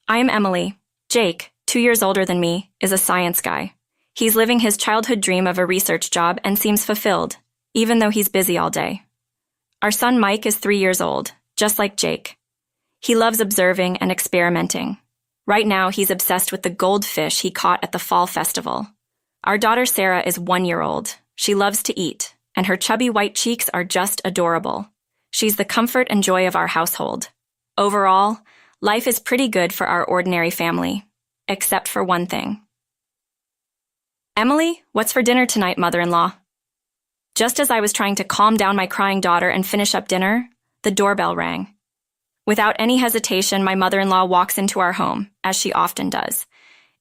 I am Emily. Jake, 2 years older than me, is a science guy. He's living his childhood dream of a research job and seems fulfilled, even though he's busy all day. Our son Mike is 3 years old, just like Jake. He loves observing and experimenting. Right now, he's obsessed with the goldfish he caught at the fall festival. Our daughter Sarah is 1 year old. She loves to eat, and her chubby white cheeks are just adorable. She's the comfort and joy of our household. Overall, life is pretty good for our ordinary family, except for one thing. Emily, what's for dinner tonight, mother-in-law? Just as I was trying to calm down my crying daughter and finish up dinner, the doorbell rang. Without any hesitation, my mother-in-law walks into our home, as she often does.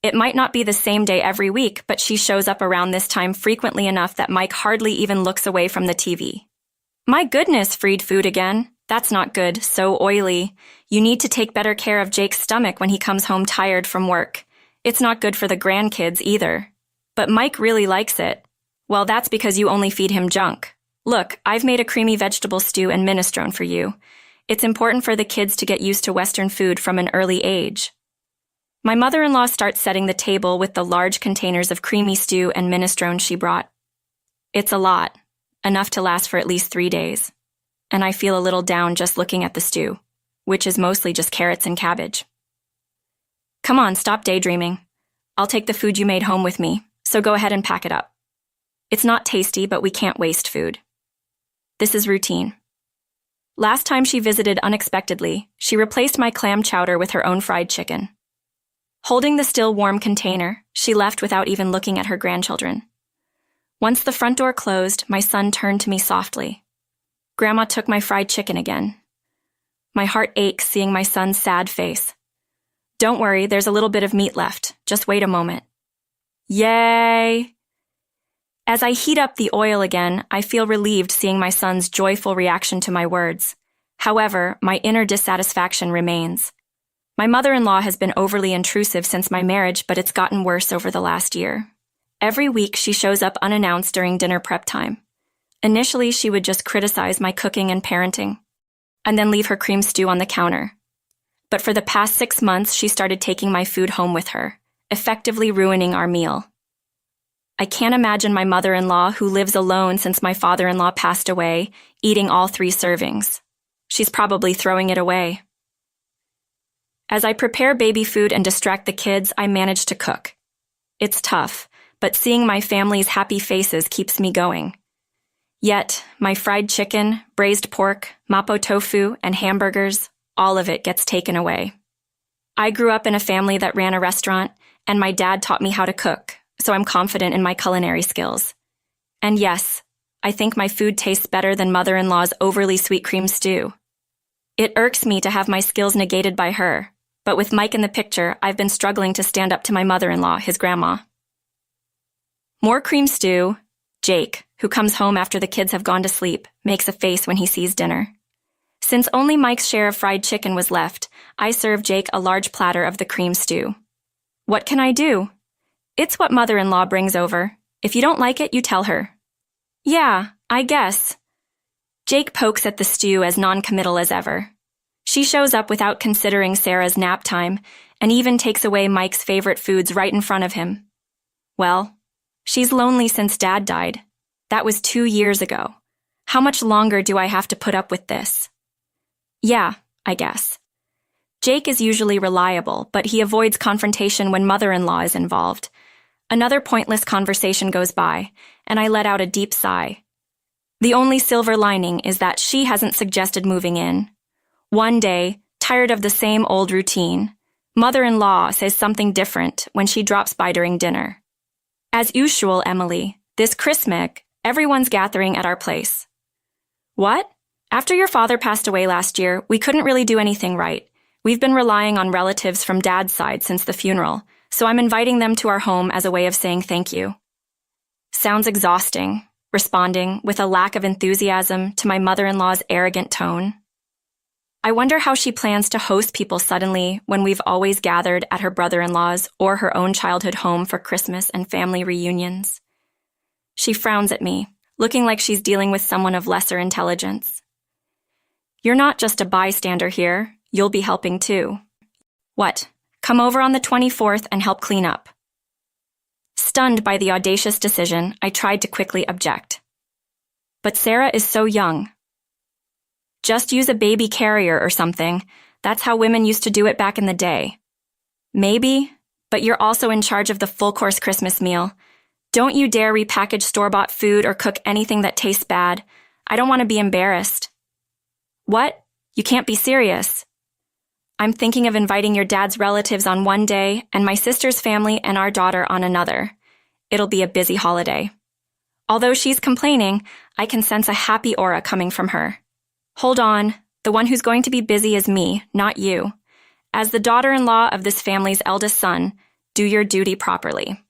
It might not be the same day every week, but she shows up around this time frequently enough that Mike hardly even looks away from the TV. My goodness, fried food again. That's not good, so oily. You need to take better care of Jake's stomach when he comes home tired from work. It's not good for the grandkids either. But Mike really likes it. Well, that's because you only feed him junk. Look, I've made a creamy vegetable stew and minestrone for you. It's important for the kids to get used to Western food from an early age. My mother-in-law starts setting the table with the large containers of creamy stew and minestrone she brought. It's a lot, enough to last for at least 3 days. And I feel a little down just looking at the stew, which is mostly just carrots and cabbage. Come on, stop daydreaming. I'll take the food you made home with me, so go ahead and pack it up. It's not tasty, but we can't waste food. This is routine. Last time she visited unexpectedly, she replaced my clam chowder with her own fried chicken. Holding the still warm container, she left without even looking at her grandchildren. Once the front door closed, my son turned to me softly. Grandma took my fried chicken again. My heart aches seeing my son's sad face. Don't worry, there's a little bit of meat left. Just wait a moment. Yay! As I heat up the oil again, I feel relieved seeing my son's joyful reaction to my words. However, my inner dissatisfaction remains. My mother-in-law has been overly intrusive since my marriage, but it's gotten worse over the last year. Every week, she shows up unannounced during dinner prep time. Initially, she would just criticize my cooking and parenting, and then leave her cream stew on the counter. But for the past 6 months, she started taking my food home with her, effectively ruining our meal. I can't imagine my mother-in-law, who lives alone since my father-in-law passed away, eating all 3 servings. She's probably throwing it away. As I prepare baby food and distract the kids, I manage to cook. It's tough, but seeing my family's happy faces keeps me going. Yet, my fried chicken, braised pork, mapo tofu, and hamburgers, all of it gets taken away. I grew up in a family that ran a restaurant, and my dad taught me how to cook, so I'm confident in my culinary skills. And yes, I think my food tastes better than mother-in-law's overly sweet cream stew. It irks me to have my skills negated by her, but with Mike in the picture, I've been struggling to stand up to my mother-in-law, his grandma. More cream stew. Jake, who comes home after the kids have gone to sleep, makes a face when he sees dinner. Since only Mike's share of fried chicken was left, I serve Jake a large platter of the cream stew. What can I do? It's what mother-in-law brings over. If you don't like it, you tell her. Yeah, I guess. Jake pokes at the stew as non-committal as ever. She shows up without considering Sarah's nap time and even takes away Mike's favorite foods right in front of him. Well, she's lonely since Dad died. That was 2 years ago. How much longer do I have to put up with this? Yeah, I guess. Jake is usually reliable, but he avoids confrontation when mother-in-law is involved. Another pointless conversation goes by, and I let out a deep sigh. The only silver lining is that she hasn't suggested moving in. One day, tired of the same old routine, mother-in-law says something different when she drops by during dinner. As usual, Emily, this Christmas, everyone's gathering at our place. What? After your father passed away last year, we couldn't really do anything right. We've been relying on relatives from Dad's side since the funeral, so I'm inviting them to our home as a way of saying thank you. Sounds exhausting, responding with a lack of enthusiasm to my mother-in-law's arrogant tone. I wonder how she plans to host people suddenly when we've always gathered at her brother-in-law's or her own childhood home for Christmas and family reunions. She frowns at me, looking like she's dealing with someone of lesser intelligence. You're not just a bystander here, you'll be helping too. What? Come over on the 24th and help clean up." Stunned by the audacious decision, I tried to quickly object. "But Sarah is so young." "Just use a baby carrier or something. That's how women used to do it back in the day." "Maybe, but you're also in charge of the full-course Christmas meal. Don't you dare repackage store-bought food or cook anything that tastes bad. I don't want to be embarrassed." "What? You can't be serious." "I'm thinking of inviting your dad's relatives on one day and my sister's family and our daughter on another. It'll be a busy holiday." Although she's complaining, I can sense a happy aura coming from her. "Hold on. The one who's going to be busy is me, not you. As the daughter-in-law of this family's eldest son, do your duty properly."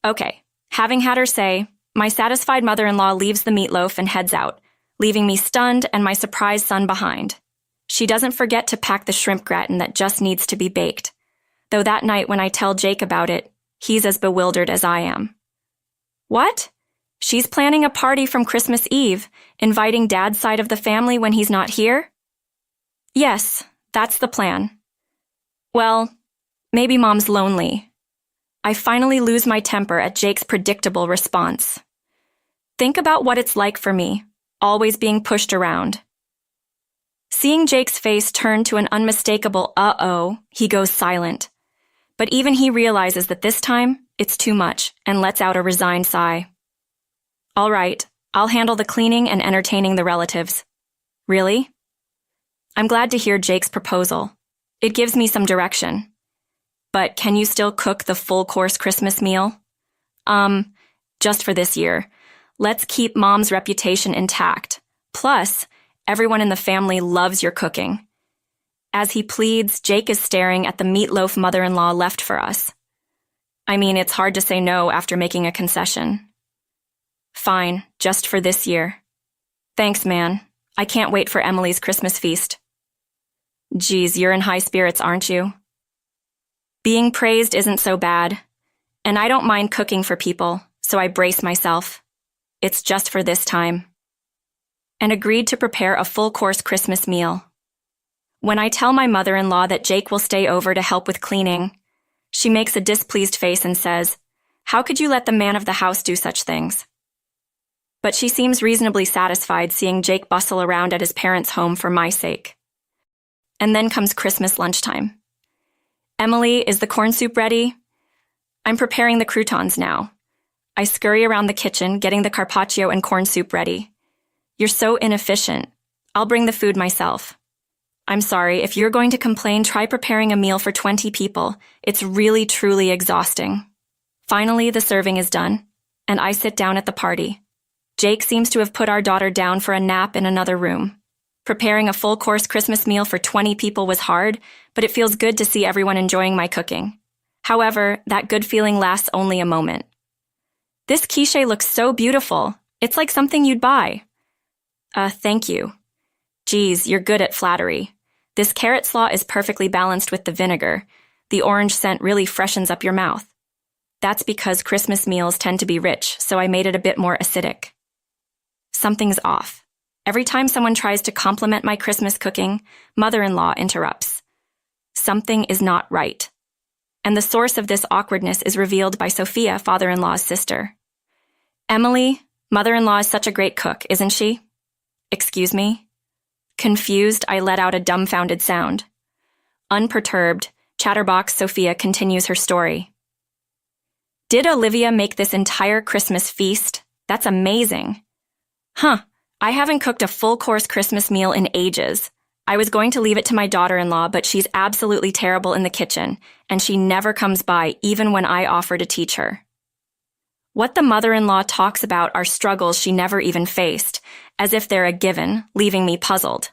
Okay, having had her say, my satisfied mother-in-law leaves the meatloaf and heads out, leaving me stunned and my surprised son behind. She doesn't forget to pack the shrimp gratin that just needs to be baked, though that night when I tell Jake about it, he's as bewildered as I am. "What? She's planning a party from Christmas Eve, inviting Dad's side of the family when he's not here?" "Yes, that's the plan." "Well, maybe Mom's lonely." I finally lose my temper at Jake's predictable response. Think about what it's like for me, always being pushed around. Seeing Jake's face turn to an unmistakable uh-oh, he goes silent. But even he realizes that this time, it's too much, and lets out a resigned sigh. "All right, I'll handle the cleaning and entertaining the relatives." "Really?" I'm glad to hear Jake's proposal. It gives me some direction. "But can you still cook the full-course Christmas meal?" Just for this year. Let's keep Mom's reputation intact. Plus, everyone in the family loves your cooking." As he pleads, Jake is staring at the meatloaf mother-in-law left for us. I mean, it's hard to say no after making a concession. "Fine, just for this year." "Thanks, man. I can't wait for Emily's Christmas feast." "Geez, you're in high spirits, aren't you?" Being praised isn't so bad, and I don't mind cooking for people, so I brace myself. It's just for this time. And agreed to prepare a full-course Christmas meal. When I tell my mother-in-law that Jake will stay over to help with cleaning, she makes a displeased face and says, "How could you let the man of the house do such things?" But she seems reasonably satisfied seeing Jake bustle around at his parents' home for my sake. And then comes Christmas lunchtime. "Emily, is the corn soup ready?" "I'm preparing the croutons now." I scurry around the kitchen, getting the carpaccio and corn soup ready. "You're so inefficient. I'll bring the food myself." "I'm sorry, if you're going to complain, try preparing a meal for 20 people. It's really, truly exhausting." Finally, the serving is done, and I sit down at the party. Jake seems to have put our daughter down for a nap in another room. Preparing a full-course Christmas meal for 20 people was hard, but it feels good to see everyone enjoying my cooking. However, that good feeling lasts only a moment. "This quiche looks so beautiful. It's like something you'd buy." Thank you." "Geez, you're good at flattery. This carrot slaw is perfectly balanced with the vinegar. The orange scent really freshens up your mouth." That's because Christmas meals tend to be rich, so I made it a bit more acidic. Something's off. Every time someone tries to compliment my Christmas cooking, mother-in-law interrupts. Something is not right. And the source of this awkwardness is revealed by Sophia, father-in-law's sister. "Emily, mother-in-law is such a great cook, isn't she?" "Excuse me?" Confused, I let out a dumbfounded sound. Unperturbed, chatterbox Sophia continues her story. "Did Olivia make this entire Christmas feast? That's amazing." "Huh. I haven't cooked a full-course Christmas meal in ages. I was going to leave it to my daughter-in-law, but she's absolutely terrible in the kitchen, and she never comes by even when I offer to teach her." What the mother-in-law talks about are struggles she never even faced, as if they're a given, leaving me puzzled.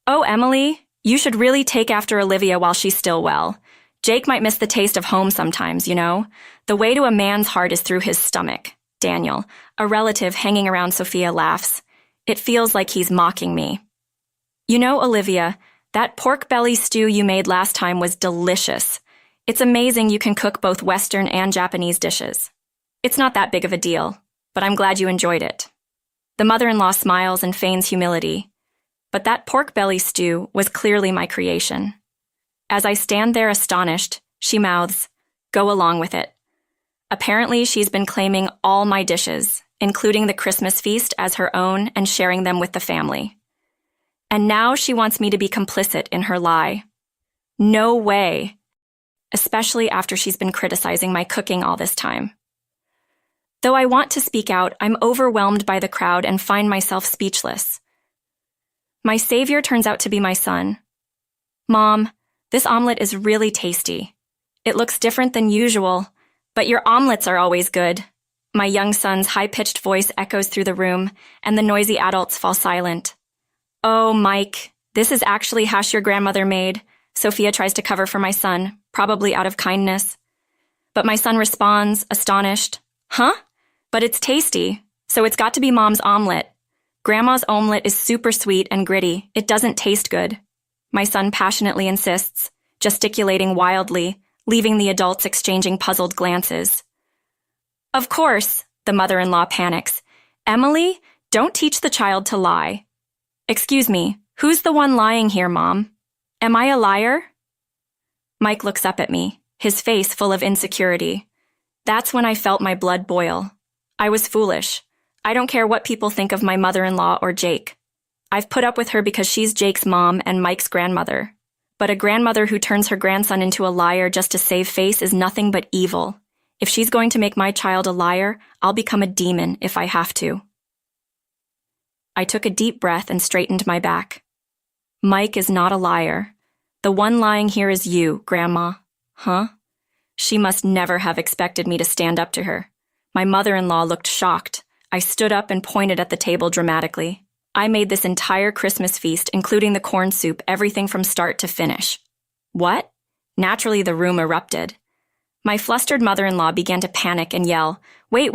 "Oh, Emily, you should really take after Olivia while she's still well. Jake might miss the taste of home sometimes, you know. The way to a man's heart is through his stomach." Daniel, a relative hanging around Sophia, laughs. It feels like he's mocking me. "You know, Olivia, that pork belly stew you made last time was delicious. It's amazing you can cook both Western and Japanese dishes. It's not that big of a deal, but I'm glad you enjoyed it." The mother-in-law smiles and feigns humility. But that pork belly stew was clearly my creation. As I stand there astonished, she mouths, "Go along with it." Apparently, she's been claiming all my dishes, including the Christmas feast, as her own and sharing them with the family. And now she wants me to be complicit in her lie. No way. Especially after she's been criticizing my cooking all this time. Though I want to speak out, I'm overwhelmed by the crowd and find myself speechless. My savior turns out to be my son. "Mom, this omelet is really tasty. It looks different than usual, but your omelets are always good." My young son's high-pitched voice echoes through the room, and the noisy adults fall silent. "Oh, Mike, this is actually hash your grandmother made," Sophia tries to cover for my son, probably out of kindness. But my son responds, astonished, "Huh? But it's tasty, so it's got to be Mom's omelet. Grandma's omelet is super sweet and gritty. It doesn't taste good." My son passionately insists, gesticulating wildly, leaving the adults exchanging puzzled glances. "Of course," the mother-in-law panics. "Emily, don't teach the child to lie." "Excuse me, who's the one lying here, Mom? Am I a liar?" Mike looks up at me, his face full of insecurity. That's when I felt my blood boil. I was foolish. I don't care what people think of my mother-in-law or Jake. I've put up with her because she's Jake's mom and Mike's grandmother. But a grandmother who turns her grandson into a liar just to save face is nothing but evil. If she's going to make my child a liar, I'll become a demon if I have to. I took a deep breath and straightened my back. Mike is not a liar. The one lying here is you, Grandma. Huh? She must never have expected me to stand up to her. My mother-in-law looked shocked. I stood up and pointed at the table dramatically. "I made this entire Christmas feast, including the corn soup, everything from start to finish." "What?" Naturally, the room erupted. My flustered mother-in-law began to panic and yell, Wait,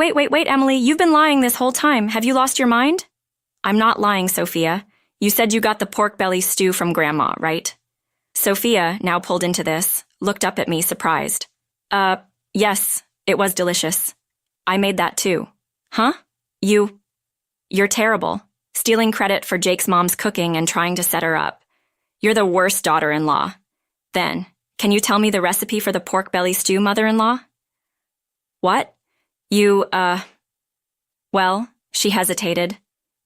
Emily, you've been lying this whole time. Have you lost your mind?" "I'm not lying, Sophia. You said you got the pork belly stew from Grandma, right?" Sophia, now pulled into this, looked up at me, surprised. Yes, it was delicious. I made that too." "Huh? You're terrible. Stealing credit for Jake's mom's cooking and trying to set her up. You're the worst daughter-in-law. Then, can you tell me the recipe for the pork belly stew, mother-in-law?" "What? Well," she hesitated.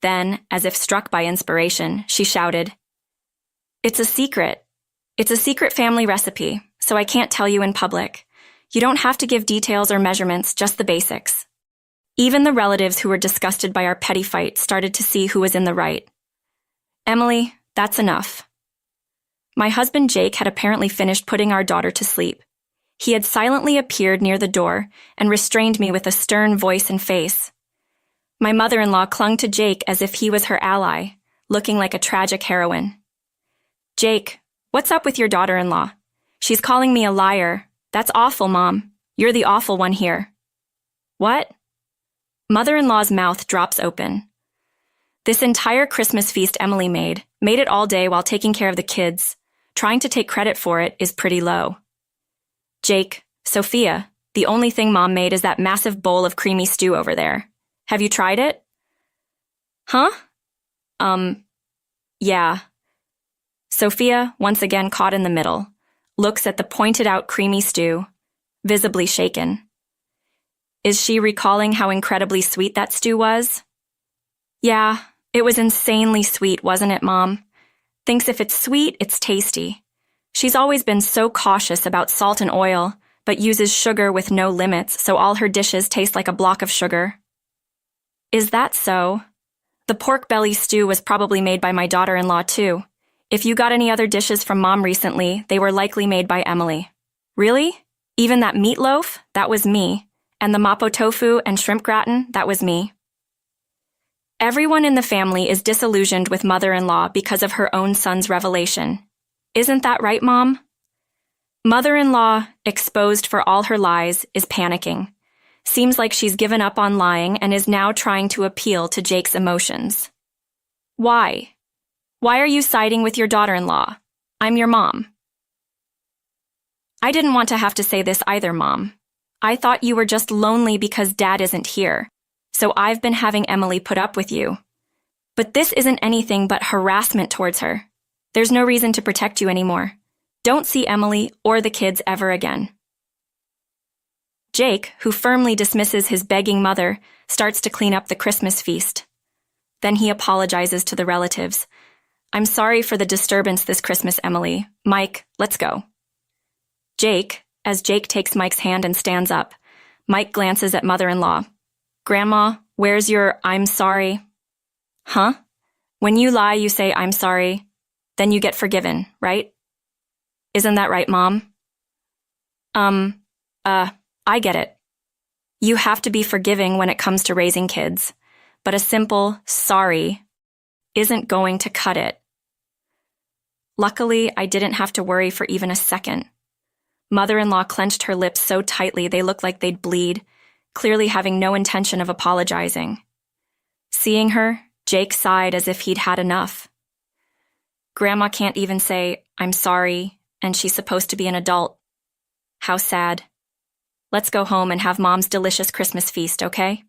Then, as if struck by inspiration, she shouted, It's a secret. It's a secret family recipe, so I can't tell you in public. You don't have to give details or measurements, just the basics." Even the relatives who were disgusted by our petty fight started to see who was in the right. "Emily, that's enough." My husband Jake had apparently finished putting our daughter to sleep. He had silently appeared near the door and restrained me with a stern voice and face. My mother-in-law clung to Jake as if he was her ally, looking like a tragic heroine. "Jake, what's up with your daughter-in-law? She's calling me a liar. That's awful, Mom. You're the awful one here." "What?" Mother-in-law's mouth drops open. This entire Christmas feast Emily made it all day while taking care of the kids. Trying to take credit for it is pretty low. "Jake, Sophia, the only thing Mom made is that massive bowl of creamy stew over there. Have you tried it?" "Huh? Yeah." Sophia, once again caught in the middle, looks at the pointed-out creamy stew, visibly shaken. Is she recalling how incredibly sweet that stew was? "Yeah, it was insanely sweet, wasn't it, Mom? Thinks if it's sweet, it's tasty. She's always been so cautious about salt and oil, but uses sugar with no limits, so all her dishes taste like a block of sugar." "Is that so? The pork belly stew was probably made by my daughter-in-law, too. If you got any other dishes from Mom recently, they were likely made by Emily." "Really? Even that meatloaf? That was me. And the mapo tofu and shrimp gratin? That was me." Everyone in the family is disillusioned with mother-in-law because of her own son's revelation. Isn't that right, Mom? Mother-in-law, exposed for all her lies, is panicking. Seems like she's given up on lying and is now trying to appeal to Jake's emotions. "Why? Why are you siding with your daughter-in-law? I'm your mom." "I didn't want to have to say this either, Mom. I thought you were just lonely because Dad isn't here, so I've been having Emily put up with you. But this isn't anything but harassment towards her. There's no reason to protect you anymore. Don't see Emily or the kids ever again. Jake, who firmly dismisses his begging mother, starts to clean up the Christmas feast. Then he apologizes to the relatives. I'm sorry for the disturbance this Christmas, Emily. Mike, let's go. As Jake takes Mike's hand and stands up, Mike glances at mother-in-law. Grandma, where's your I'm sorry? Huh? When you lie, you say I'm sorry, then you get forgiven, right? Isn't that right, Mom? I get it. You have to be forgiving when it comes to raising kids, but a simple sorry isn't going to cut it. Luckily, I didn't have to worry for even a second. Mother-in-law clenched her lips so tightly they looked like they'd bleed, clearly having no intention of apologizing. Seeing her, Jake sighed as if he'd had enough. Grandma can't even say, I'm sorry, and she's supposed to be an adult. How sad. Let's go home and have Mom's delicious Christmas feast, okay?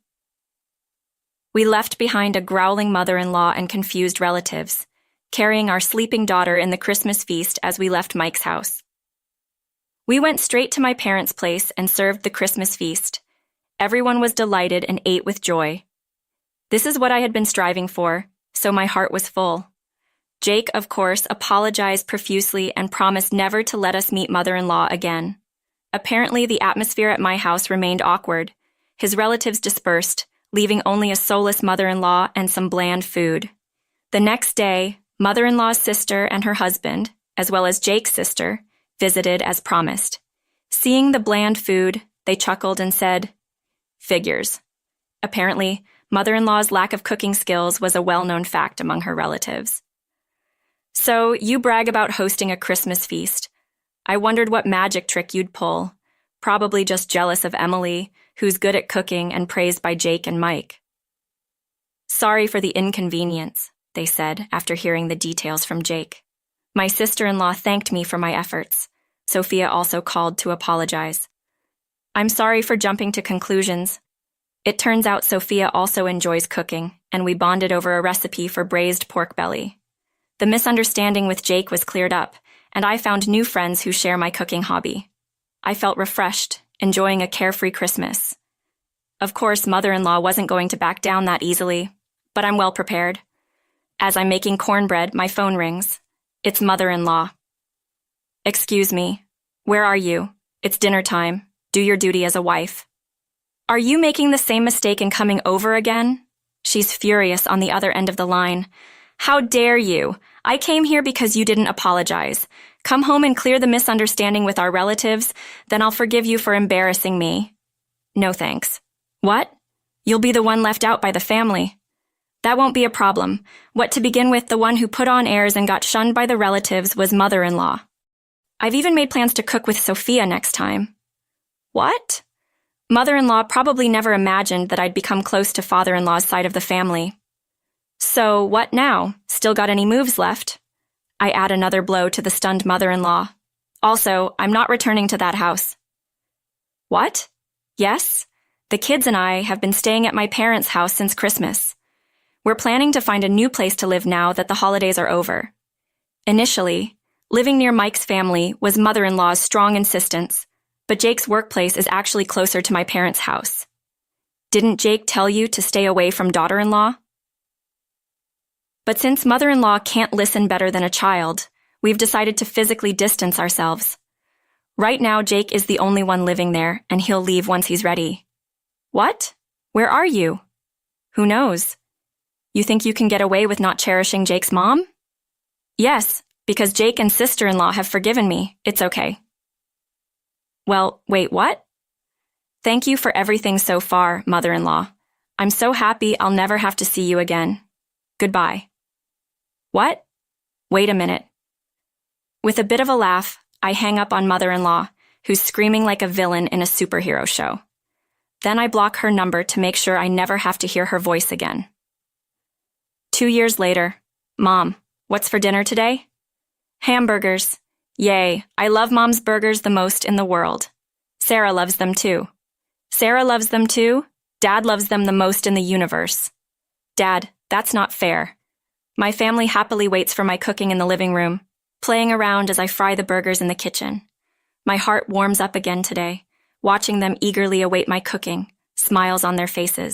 We left behind a growling mother-in-law and confused relatives, carrying our sleeping daughter in the Christmas feast as we left Mike's house. We went straight to my parents' place and served the Christmas feast. Everyone was delighted and ate with joy. This is what I had been striving for, so my heart was full. Jake, of course, apologized profusely and promised never to let us meet mother-in-law again. Apparently, the atmosphere at my house remained awkward. His relatives dispersed, leaving only a soulless mother-in-law and some bland food. The next day, mother-in-law's sister and her husband, as well as Jake's sister, visited as promised. Seeing the bland food, they chuckled and said, "Figures." Apparently, mother-in-law's lack of cooking skills was a well-known fact among her relatives. So, you brag about hosting a Christmas feast. I wondered what magic trick you'd pull. Probably just jealous of Emily, who's good at cooking and praised by Jake and Mike. Sorry for the inconvenience, they said after hearing the details from Jake. My sister-in-law thanked me for my efforts. Sophia also called to apologize. I'm sorry for jumping to conclusions. It turns out Sophia also enjoys cooking, and we bonded over a recipe for braised pork belly. The misunderstanding with Jake was cleared up, and I found new friends who share my cooking hobby. I felt refreshed, enjoying a carefree Christmas. Of course, mother-in-law wasn't going to back down that easily, but I'm well prepared. As I'm making cornbread, my phone rings. It's mother-in-law. Excuse me. Where are you? It's dinner time. Do your duty as a wife. Are you making the same mistake and coming over again? She's furious on the other end of the line. How dare you? I came here because you didn't apologize. Come home and clear the misunderstanding with our relatives, then I'll forgive you for embarrassing me. No thanks. What? You'll be the one left out by the family. That won't be a problem. What to begin with, the one who put on airs and got shunned by the relatives was mother-in-law. I've even made plans to cook with Sophia next time. What? Mother-in-law probably never imagined that I'd become close to father-in-law's side of the family. So, what now? Still got any moves left? I add another blow to the stunned mother-in-law. Also, I'm not returning to that house. What? Yes? The kids and I have been staying at my parents' house since Christmas. We're planning to find a new place to live now that the holidays are over. Initially, living near Mike's family was mother-in-law's strong insistence, but Jake's workplace is actually closer to my parents' house. Didn't Jake tell you to stay away from daughter-in-law? But since mother-in-law can't listen better than a child, we've decided to physically distance ourselves. Right now, Jake is the only one living there, and he'll leave once he's ready. What? Where are you? Who knows? You think you can get away with not cherishing Jake's mom? Yes, because Jake and sister-in-law have forgiven me. It's okay. Well, wait, what? Thank you for everything so far, mother-in-law. I'm so happy I'll never have to see you again. Goodbye. What? Wait a minute. With a bit of a laugh, I hang up on mother-in-law, who's screaming like a villain in a superhero show. Then I block her number to make sure I never have to hear her voice again. 2 years later. Mom, what's for dinner today? Hamburgers. Yay, I love Mom's burgers the most in the world. Sarah loves them too. Sarah loves them too? Dad loves them the most in the universe. Dad, that's not fair. My family happily waits for my cooking in the living room. playing around as I fry the burgers in the kitchen. My heart warms up again today, watching them eagerly await my cooking, smiles on their faces.